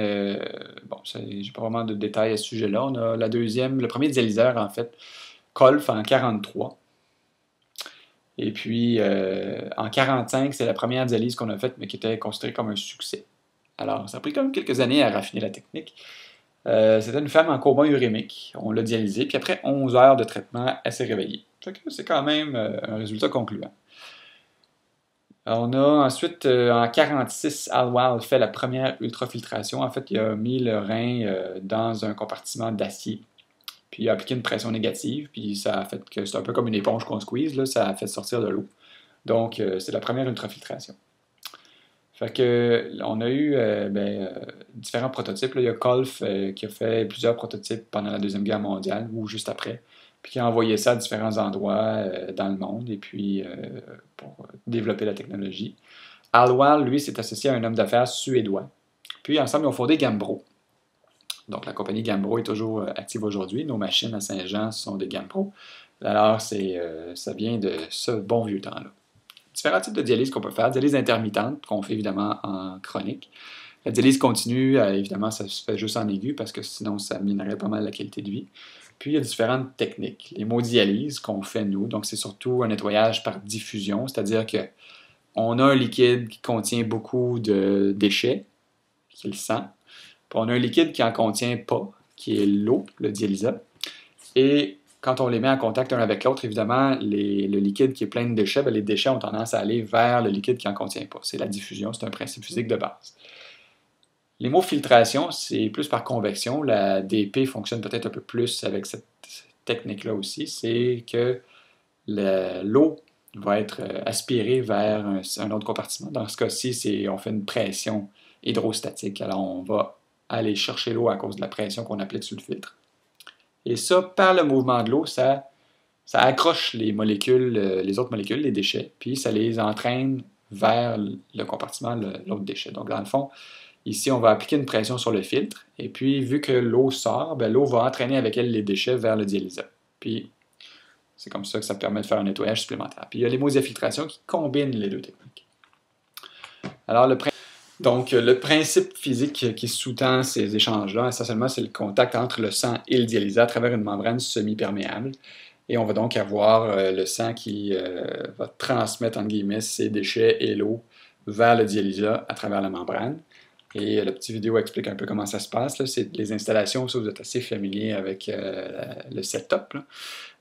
bon, j'ai pas vraiment de détails à ce sujet-là. On a le premier dialyseur, en fait, Kolff, en 1943. Et puis, en 1945, c'est la première dialyse qu'on a faite, mais qui était considérée comme un succès. Alors, ça a pris quand même quelques années à raffiner la technique. C'était une femme en coma urémique. On l'a dialysée, puis après 11 heures de traitement, elle s'est réveillée. Fait que c'est quand même un résultat concluant. On a ensuite, en 46, Alwal fait la première ultrafiltration. En fait, il a mis le rein dans un compartiment d'acier, puis il a appliqué une pression négative, puis ça a fait que c'est un peu comme une éponge qu'on squeeze, là, ça a fait sortir de l'eau. Donc, c'est la première ultrafiltration. Fait que, on a eu différents prototypes. Là. Il y a Kolf qui a fait plusieurs prototypes pendant la Deuxième Guerre mondiale ou juste après, puis qui a envoyé ça à différents endroits dans le monde et puis pour développer la technologie. Alwal, lui, s'est associé à un homme d'affaires suédois. Puis ensemble, ils ont fondé Gambro. Donc la compagnie Gambro est toujours active aujourd'hui. Nos machines à Saint-Jean sont des Gambro. Alors, ça vient de ce bon vieux temps-là. Différents types de dialyse qu'on peut faire. Dialyse intermittente, qu'on fait évidemment en chronique. La dialyse continue, évidemment, ça se fait juste en aigu parce que sinon, ça minerait pas mal la qualité de vie. Puis, il y a différentes techniques. L'hémodialyse qu'on fait nous, donc c'est surtout un nettoyage par diffusion, c'est-à-dire qu'on a un liquide qui contient beaucoup de déchets, qui est le sang. Puis on a un liquide qui en contient pas, qui est l'eau, le dialysat. Et quand on les met en contact l'un avec l'autre, évidemment, le liquide qui est plein de déchets, les déchets ont tendance à aller vers le liquide qui n'en contient pas. C'est la diffusion, c'est un principe physique de base. L'hémofiltration, c'est plus par convection. La DP fonctionne peut-être un peu plus avec cette technique-là aussi. C'est que l'eau va être aspirée vers un autre compartiment. Dans ce cas-ci, on fait une pression hydrostatique. Alors, on va aller chercher l'eau à cause de la pression qu'on applique sur le filtre. Et ça, par le mouvement de l'eau, ça accroche les molécules, les autres molécules, les déchets, puis ça les entraîne vers le compartiment, l'autre déchet. Donc, dans le fond, ici, on va appliquer une pression sur le filtre, et puis, vu que l'eau sort, l'eau va entraîner avec elle les déchets vers le dialysat. Puis, c'est comme ça que ça permet de faire un nettoyage supplémentaire. Puis, il y a l'hémodiafiltration qui combine les deux techniques. Alors, le principe physique qui sous-tend ces échanges-là, essentiellement, c'est le contact entre le sang et le dialysat à travers une membrane semi-perméable. Et on va donc avoir le sang qui va transmettre, entre guillemets, ses déchets et l'eau vers le dialysat à travers la membrane. Et la petite vidéo explique un peu comment ça se passe. C'est les installations, ça vous êtes assez familier avec le setup. Là.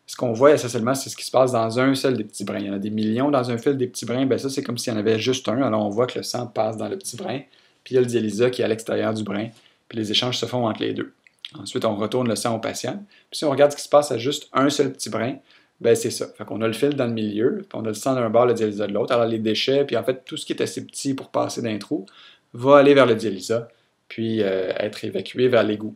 Ce qu'on voit essentiellement, c'est ce qui se passe dans un seul des petits brins. Il y en a des millions dans un fil des petits brins. Ça, c'est comme s'il y en avait juste un. Alors, on voit que le sang passe dans le petit brin, puis il y a le dialysat qui est à l'extérieur du brin, puis les échanges se font entre les deux. Ensuite, on retourne le sang au patient. Puis si on regarde ce qui se passe à juste un seul petit brin, c'est ça. Fait qu'on a le fil dans le milieu, puis on a le sang d'un bord, le dialysat de l'autre. Alors, les déchets, puis en fait, tout ce qui est assez petit pour passer d'un trou, va aller vers le dialysat, puis être évacué vers l'égout.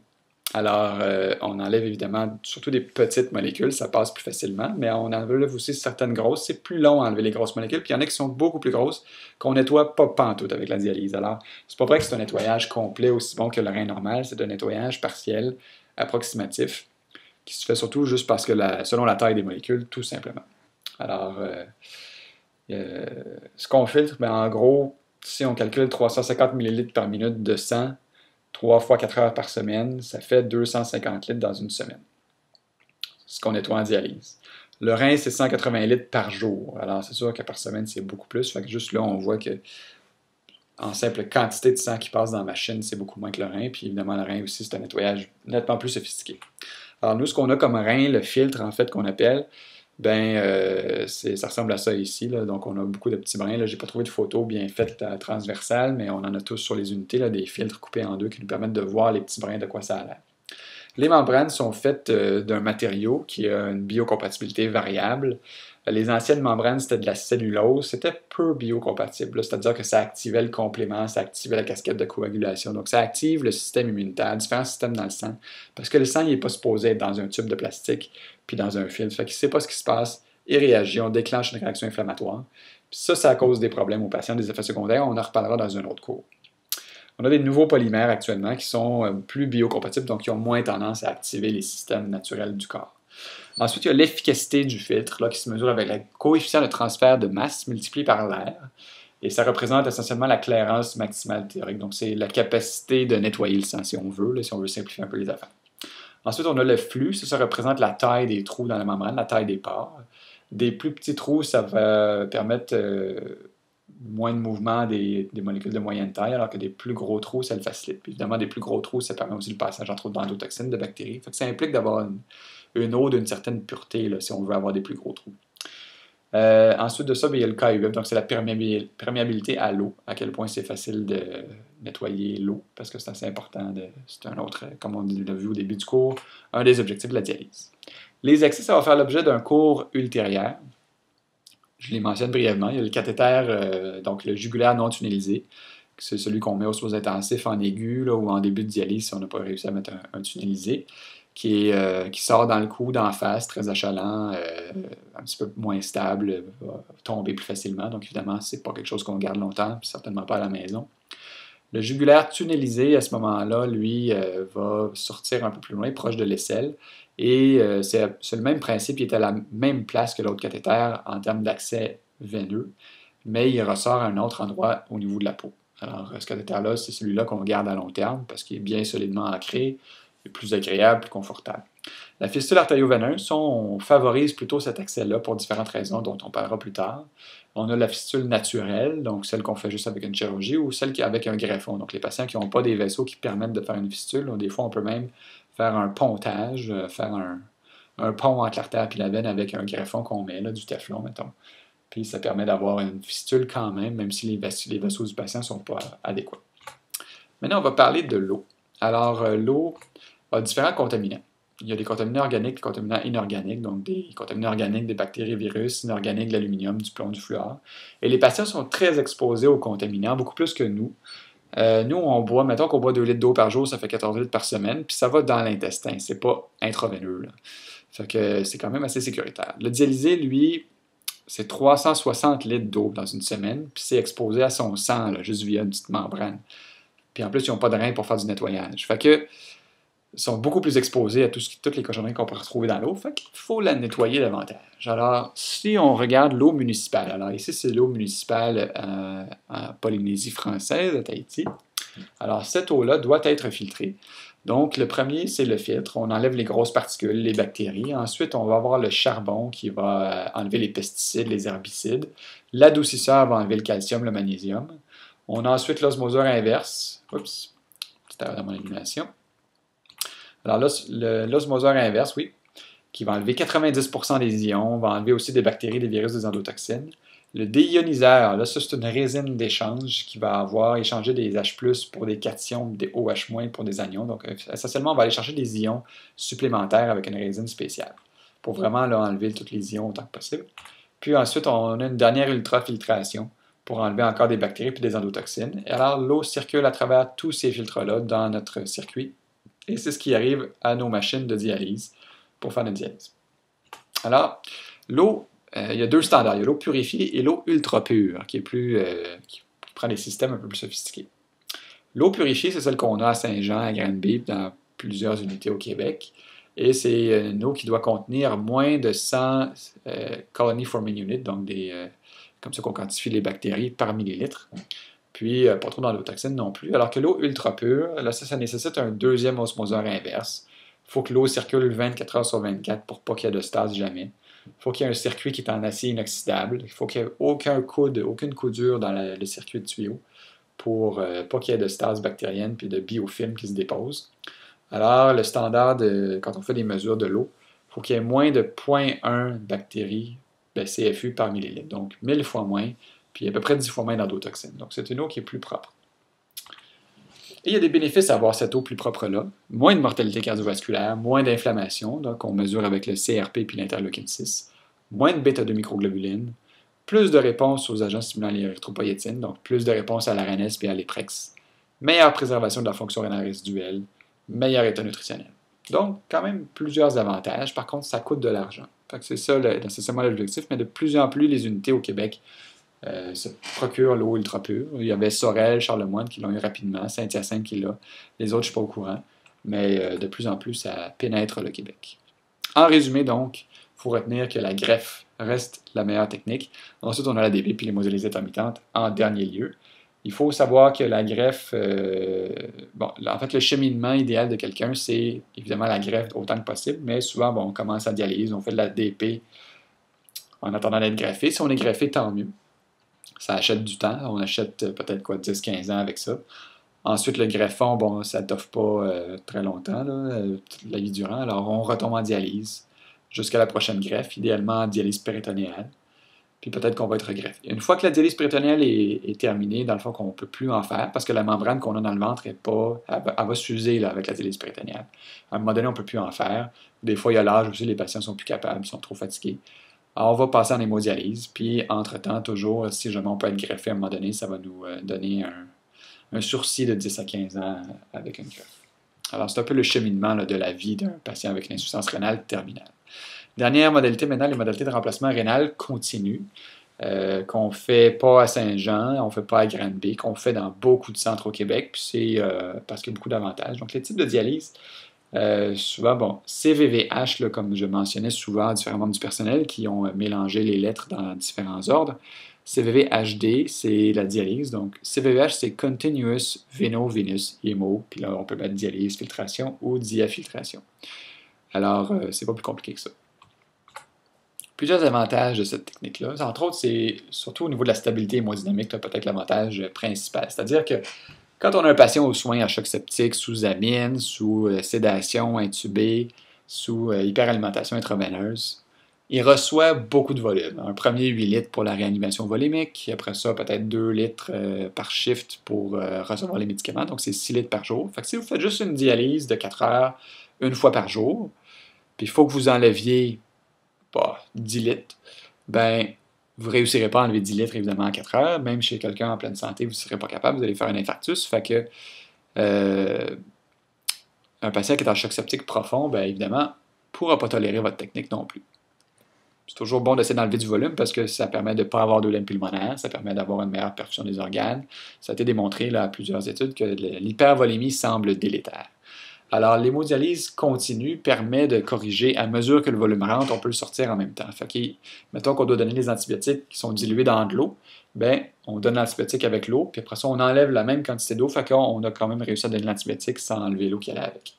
Alors, on enlève évidemment surtout des petites molécules, ça passe plus facilement, mais on enlève aussi certaines grosses. C'est plus long à enlever les grosses molécules, puis il y en a qui sont beaucoup plus grosses qu'on nettoie pas pantoute avec la dialyse. Alors, c'est pas vrai que c'est un nettoyage complet aussi bon que le rein normal, c'est un nettoyage partiel, approximatif, qui se fait surtout juste parce que selon la taille des molécules, tout simplement. Alors, ce qu'on filtre, en gros, si on calcule 350 ml par minute de sang, 3 fois 4 heures par semaine, ça fait 250 litres dans une semaine. C'est ce qu'on nettoie en dialyse. Le rein, c'est 180 litres par jour. Alors, c'est sûr que par semaine, c'est beaucoup plus. Fait que juste là, on voit que en simple quantité de sang qui passe dans la machine, c'est beaucoup moins que le rein. Puis évidemment, le rein aussi, c'est un nettoyage nettement plus sophistiqué. Alors, nous, ce qu'on a comme rein, le filtre, en fait, qu'on appelle, ça ressemble à ça ici. Là. Donc, on a beaucoup de petits brins. Je n'ai pas trouvé de photo bien faite transversale, mais on en a tous sur les unités, là, des filtres coupés en deux qui nous permettent de voir les petits brins de quoi ça a l'air. Les membranes sont faites d'un matériau qui a une biocompatibilité variable. Les anciennes membranes, c'était de la cellulose. C'était peu biocompatible, c'est-à-dire que ça activait le complément, ça activait la casquette de coagulation. Donc, ça active le système immunitaire, différents systèmes dans le sang, parce que le sang n'est pas supposé être dans un tube de plastique puis dans un filtre. Fait qu'il ne sait pas ce qui se passe, il réagit, on déclenche une réaction inflammatoire. Puis ça cause des problèmes aux patients, des effets secondaires. On en reparlera dans un autre cours. On a des nouveaux polymères actuellement qui sont plus biocompatibles, donc qui ont moins tendance à activer les systèmes naturels du corps. Ensuite, il y a l'efficacité du filtre, là, qui se mesure avec le coefficient de transfert de masse multiplié par l'air. Et ça représente essentiellement la clairance maximale théorique. Donc, c'est la capacité de nettoyer le sang, si on veut, là, si on veut simplifier un peu les affaires. Ensuite, on a le flux. Ça représente la taille des trous dans la membrane, la taille des pores. Des plus petits trous, ça va permettre moins de mouvement des molécules de moyenne taille, alors que des plus gros trous, ça le facilite. Puis évidemment, des plus gros trous, ça permet aussi le passage, entre autres, d'endotoxines, de bactéries. Fait que ça implique d'avoir une eau d'une certaine pureté, là, si on veut avoir des plus gros trous. Ensuite de ça, bien, il y a le KUF, donc c'est la perméabilité à l'eau, à quel point c'est facile de nettoyer l'eau, parce que c'est assez important, c'est un autre, comme on l'a vu au début du cours, un des objectifs de la dialyse. Les excès, ça va faire l'objet d'un cours ultérieur. Je les mentionne brièvement. Il y a le cathéter, donc le jugulaire non tunnelisé, c'est celui qu'on met au soins intensifs en aigu là, ou en début de dialyse si on n'a pas réussi à mettre un tunnelisé, qui sort dans le cou, d'en face, très achalant, un petit peu moins stable, va tomber plus facilement. Donc évidemment, c'est pas quelque chose qu'on garde longtemps, puis certainement pas à la maison. Le jugulaire tunnelisé, à ce moment-là, lui, va sortir un peu plus loin, proche de l'aisselle. Et c'est le même principe, il est à la même place que l'autre cathéter en termes d'accès veineux, mais il ressort à un autre endroit au niveau de la peau. Alors, ce cathéter-là, c'est celui-là qu'on garde à long terme parce qu'il est bien solidement ancré, est plus agréable, plus confortable. La fistule artério-veineuse, on favorise plutôt cet accès-là pour différentes raisons dont on parlera plus tard. On a la fistule naturelle, donc celle qu'on fait juste avec une chirurgie, ou celle qui est avec un greffon. Donc les patients qui n'ont pas des vaisseaux qui permettent de faire une fistule, des fois on peut même faire un pontage, faire un pont entre l'artère et la veine avec un greffon qu'on met, là, du téflon, mettons. Puis ça permet d'avoir une fistule quand même, même si les vaisseaux du patient ne sont pas adéquats. Maintenant, on va parler de l'eau. Alors, l'eau a différents contaminants. Il y a des contaminants organiques, des contaminants inorganiques, donc des contaminants organiques, des bactéries, virus, inorganiques, de l'aluminium, du plomb, du fluor. Et les patients sont très exposés aux contaminants, beaucoup plus que nous. Nous, on boit, mettons qu'on boit 2 litres d'eau par jour, ça fait 14 litres par semaine, puis ça va dans l'intestin, c'est pas intraveineux. Là. Fait que c'est quand même assez sécuritaire. Le dialysé, lui, c'est 360 litres d'eau dans une semaine, puis c'est exposé à son sang, là, juste via une petite membrane. Puis en plus, ils n'ont pas de rein pour faire du nettoyage. Fait que ils sont beaucoup plus exposés à toutes les cochonneries qu'on peut retrouver dans l'eau. Fait qu'il faut la nettoyer davantage. Alors, si on regarde l'eau municipale, alors ici, c'est l'eau municipale en Polynésie française, à Tahiti. Alors, cette eau-là doit être filtrée. Donc, le premier, c'est le filtre. On enlève les grosses particules, les bactéries. Ensuite, on va avoir le charbon qui va enlever les pesticides, les herbicides. L'adoucisseur va enlever le calcium, le magnésium. On a ensuite l'osmoseur inverse. Oups, c'était dans mon animation. Alors là, l'osmoseur inverse, oui, qui va enlever 90% des ions, va enlever aussi des bactéries, des virus, des endotoxines. Le déioniseur, là, ça, c'est une résine d'échange qui va avoir échangé des H+, pour des cations, des OH- pour des anions. Donc, essentiellement, on va aller chercher des ions supplémentaires avec une résine spéciale pour vraiment là, enlever tous les ions autant que possible. Puis ensuite, on a une dernière ultrafiltration pour enlever encore des bactéries et des endotoxines. Et alors, l'eau circule à travers tous ces filtres-là dans notre circuit. Et c'est ce qui arrive à nos machines de dialyse pour faire la dialyse. Alors, l'eau, il y a 2 standards. Il y a l'eau purifiée et l'eau ultra pure, qui prend des systèmes un peu plus sophistiqués. L'eau purifiée, c'est celle qu'on a à Saint-Jean, à Granby, dans plusieurs unités au Québec. Et c'est une eau qui doit contenir moins de 100 colony forming units, donc comme ça qu'on quantifie les bactéries par millilitre. Puis, pas trop d'endotoxines non plus. Alors que l'eau ultra pure, là, ça nécessite un deuxième osmoseur inverse. Il faut que l'eau circule 24 heures sur 24 pour pas qu'il y ait de stase jamais. Il faut qu'il y ait un circuit qui est en acier inoxydable. Il faut qu'il n'y ait aucune coudure dans le circuit de tuyau pour pas qu'il y ait de stase bactérienne puis de biofilm qui se dépose. Alors, le standard, quand on fait des mesures de l'eau, il faut qu'il y ait moins de 0,1 bactéries de CFU par millilitre. Donc, 1000 fois moins, puis à peu près 10 fois moins d'endotoxines. Donc, c'est une eau qui est plus propre. Et il y a des bénéfices à avoir cette eau plus propre-là. Moins de mortalité cardiovasculaire, moins d'inflammation, donc on mesure avec le CRP puis l'interleukine 6, moins de bêta-2 microglobulines, plus de réponse aux agents stimulant l'érythropoïétine, donc plus de réponse à l'ARNS et à l'EPREX, meilleure préservation de la fonction rénale résiduelle, meilleur état nutritionnel. Donc, quand même plusieurs avantages. Par contre, ça coûte de l'argent. C'est ça, nécessairement l'objectif, mais de plus en plus, les unités au Québec se procurent l'eau ultra pure. Il y avait Sorel, Charlemagne qui l'ont eu rapidement, Saint-Hyacinthe qui l'a. Les autres, je ne suis pas au courant. Mais de plus en plus, ça pénètre le Québec. En résumé, donc, il faut retenir que la greffe reste la meilleure technique. Ensuite, on a la DB puis l'hémodialyse intermittente en dernier lieu. Il faut savoir que la greffe, en fait, le cheminement idéal de quelqu'un, c'est évidemment la greffe autant que possible, mais souvent, on commence à dialyse, on fait de la DP en attendant d'être greffé. Si on est greffé, tant mieux. Ça achète du temps. On achète peut-être 10-15 ans avec ça. Ensuite, le greffon, bon, ça ne t'offre pas très longtemps, là, toute la vie durant. Alors, on retombe en dialyse jusqu'à la prochaine greffe, idéalement en dialyse péritonéale. Puis peut-être qu'on va être greffé. Une fois que la dialyse péritonéale est terminée, dans le fond, qu'on ne peut plus en faire, parce que la membrane qu'on a dans le ventre est pas, elle va s'user avec la dialyse péritonéale. À un moment donné, on ne peut plus en faire. Des fois, il y a l'âge aussi, les patients sont plus capables, sont trop fatigués. Alors, on va passer en hémodialyse, puis entre-temps, toujours, si jamais on peut être greffé à un moment donné, ça va nous donner un sursis de 10 à 15 ans avec une greffe. Alors, c'est un peu le cheminement là, de la vie d'un patient avec une insuffisance rénale terminale. Dernière modalité maintenant, les modalités de remplacement rénal continu, qu'on ne fait pas à Saint-Jean, on ne fait pas à Granby, qu'on fait dans beaucoup de centres au Québec, puis c'est parce qu'il y a beaucoup d'avantages. Donc, les types de dialyse, souvent, bon, CVVH, là, comme je mentionnais souvent à différents membres du personnel qui ont mélangé les lettres dans différents ordres. CVVHD, c'est la dialyse. Donc, CVVH, c'est Continuous Veno-Venous Hémo. Puis là, on peut mettre dialyse, filtration ou diafiltration. Alors, c'est pas plus compliqué que ça. Plusieurs avantages de cette technique-là. Entre autres, c'est surtout au niveau de la stabilité hémodynamique, peut-être l'avantage principal. C'est-à-dire que quand on a un patient aux soins à choc septique, sous amine, sous sédation, intubé, sous hyperalimentation intraveineuse, il reçoit beaucoup de volume. Un premier 8 litres pour la réanimation volumique, après ça peut-être 2 litres par shift pour recevoir les médicaments, donc c'est 6 litres par jour. Fait que si vous faites juste une dialyse de 4 heures, une fois par jour, puis il faut que vous enleviez 10 litres, ben vous ne réussirez pas à enlever 10 litres évidemment en 4 heures. Même chez quelqu'un en pleine santé, vous ne serez pas capable, vous allez faire un infarctus. Fait que un patient qui est en choc septique profond, ben évidemment, ne pourra pas tolérer votre technique non plus. C'est toujours bon d'essayer d'enlever du volume parce que ça permet de ne pas avoir d'œdème pulmonaire, ça permet d'avoir une meilleure perfusion des organes. Ça a été démontré là, à plusieurs études que l'hypervolémie semble délétère. Alors, l'hémodialyse continue permet de corriger à mesure que le volume rentre, on peut le sortir en même temps. Fait que, mettons qu'on doit donner les antibiotiques qui sont dilués dans de l'eau, ben, on donne l'antibiotique avec l'eau, puis après ça, on enlève la même quantité d'eau, fait qu'on a quand même réussi à donner l'antibiotique sans enlever l'eau qui allait avec.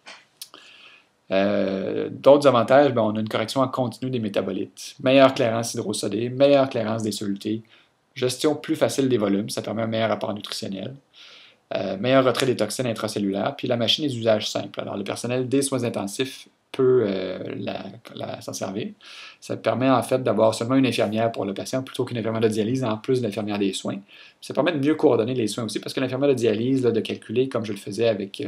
D'autres avantages, ben, on a une correction en continu des métabolites, meilleure clairance hydrosodée, meilleure clairance des solutés, gestion plus facile des volumes, ça permet un meilleur rapport nutritionnel. Meilleur retrait des toxines intracellulaires, puis la machine est d'usage simple. Alors, le personnel des soins intensifs peut s'en servir. Ça permet en fait d'avoir seulement une infirmière pour le patient plutôt qu'une infirmière de dialyse en plus de l'infirmière des soins. Ça permet de mieux coordonner les soins aussi parce que l'infirmière de dialyse, là, de calculer comme je le faisais avec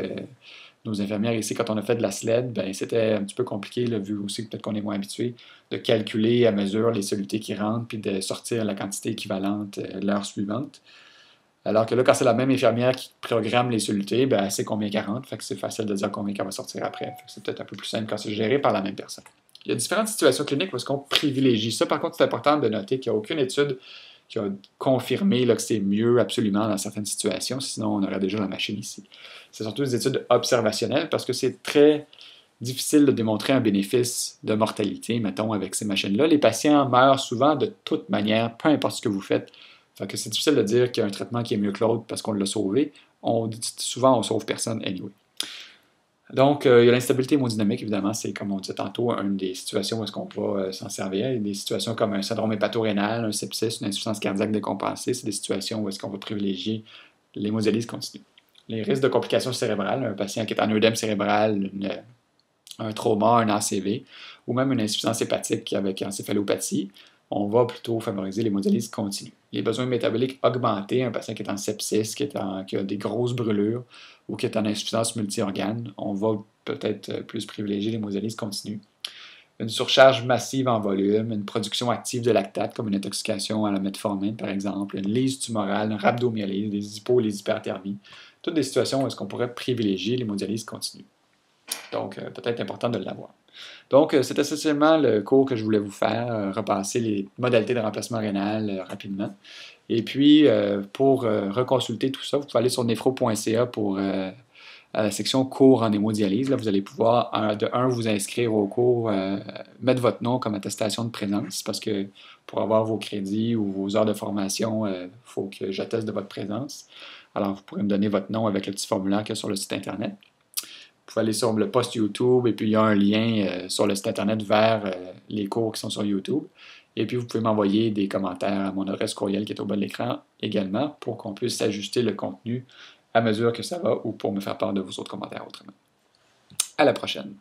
nos infirmières ici quand on a fait de la SLED, ben, c'était un petit peu compliqué, là, vu aussi peut-être qu'on est moins habitué, de calculer à mesure les solutés qui rentrent puis de sortir la quantité équivalente l'heure suivante. Alors que là, quand c'est la même infirmière qui programme les solutés, ben, elle sait combien 40, fait que c'est facile de dire combien qu'elle va sortir après. Fait que c'est peut-être un peu plus simple quand c'est géré par la même personne. Il y a différentes situations cliniques où est-ce qu'on privilégie ça. Par contre, c'est important de noter qu'il n'y a aucune étude qui a confirmé là, que c'est mieux absolument dans certaines situations, sinon on aurait déjà la machine ici. C'est surtout des études observationnelles parce que c'est très difficile de démontrer un bénéfice de mortalité, mettons, avec ces machines-là. Les patients meurent souvent de toute manière, peu importe ce que vous faites. Fait que c'est difficile de dire qu'il y a un traitement qui est mieux que l'autre parce qu'on l'a sauvé. On dit souvent on sauve personne anyway. Donc, il y a l'instabilité hémodynamique, évidemment, c'est comme on disait tantôt, une des situations où est-ce qu'on va s'en servir. Il y a des situations comme un syndrome hépatorénal, un sepsis, une insuffisance cardiaque décompensée, c'est des situations où est-ce qu'on va privilégier l'hémodialyse continue. Les risques de complications cérébrales, un patient qui est en œdème cérébral, un trauma, un ACV, ou même une insuffisance hépatique avec encéphalopathie, on va plutôt favoriser l'hémodialyse continue. Les besoins métaboliques augmentés, un patient qui est en sepsis, qui a des grosses brûlures ou qui est en insuffisance multi-organes, on va peut-être plus privilégier l'hémodialyse continue. Une surcharge massive en volume, une production active de lactate, comme une intoxication à la metformine par exemple, une lyse tumorale, une rhabdomyolyse, des hypos, les hyperthermies, toutes des situations où est-ce qu'on pourrait privilégier l'hémodialyse continue. Donc, peut-être important de l'avoir. Donc, c'est essentiellement le cours que je voulais vous faire, repasser les modalités de remplacement rénal rapidement. Et puis, pour reconsulter tout ça, vous pouvez aller sur nephro.ca pour à la section cours en hémodialyse. Là, vous allez pouvoir, vous inscrire au cours, mettre votre nom comme attestation de présence, parce que pour avoir vos crédits ou vos heures de formation, il faut que j'atteste de votre présence. Alors, vous pourrez me donner votre nom avec le petit formulaire qu'il y a sur le site Internet. Vous pouvez aller sur le post YouTube et puis il y a un lien sur le site internet vers les cours qui sont sur YouTube. Et puis vous pouvez m'envoyer des commentaires à mon adresse courriel qui est au bas de l'écran également pour qu'on puisse ajuster le contenu à mesure que ça va ou pour me faire part de vos autres commentaires autrement. À la prochaine.